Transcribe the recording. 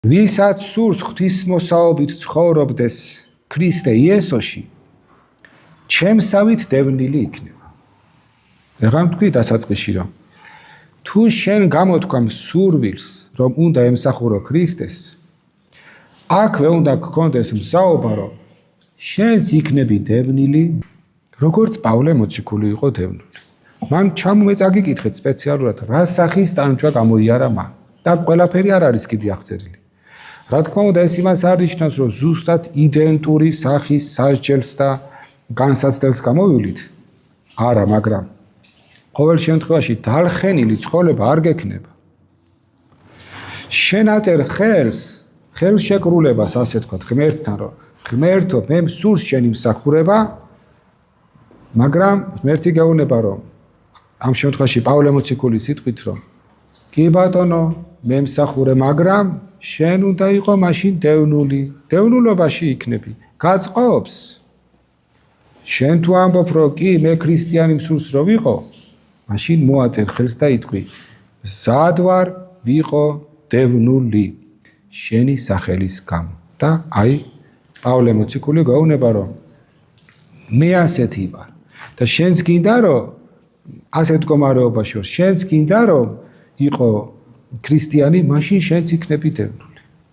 ვისაც სურს ღვთისმოსაობით ცხოვრობდეს ქრისტე იესოში, ჩემსავით დევნილი იქნება. ეხლა თქვი დასაწყისში რომ თუ შენ გამოთქვამ სურვილს, რომ უნდა ემსახურო ქრისტეს, აქვე უნდა გქონდეს მსაობა, რომ შენც იქნები დევნილი, როგორც პავლე მოციქული იყო დევნილი. მან წაგიკითხეთ სპეციალურად, რა სახის ტანჯვა გამოიარა მან და ყველაფერი არ არის კიდე აღწერილი. რა თქმა უნდა, ეს იმას არ ნიშნავს, რომ ზუსტად იდენტური სახის სასჯელს და განსაცდელს გამოვივლით. არა, მაგრამ ყოველ შემთხვევაში დალხენილი ცხოვრება არ გექნება. შენ აწერ ხელშეკრულებას, ასე თქვა, ღმერთთან, რომ ღმერთო, მე მსურს შენი მსახურება, მაგრამ ღმერთი გეუბნება, რომ ამ შემთხვევაში პავლე მოციქულის სიტყვით, რომ კი ბატონო, მე მსახურე, მაგრამ შენ უნდა იყო მაშინ დევნული, დევნულობაში იქნები, გაწყობს. შენ თუ ამბობ, რომ კი მე ქრისტიანი მსურს რომ ვიყო, მაშინ მოაწერ ხელს და იტყვი, მზად ვარ ვიყო დევნული შენი სახელის გამო. და აი პავლე მოციქული გაუნება, რომ მე ასეთი ვარ და შენც გინდა, რომ ასეთ მდგომარეობაში შენც გინდა, რომ იყო ქრისტიანი, მაშინ შენც იქნები დევნული.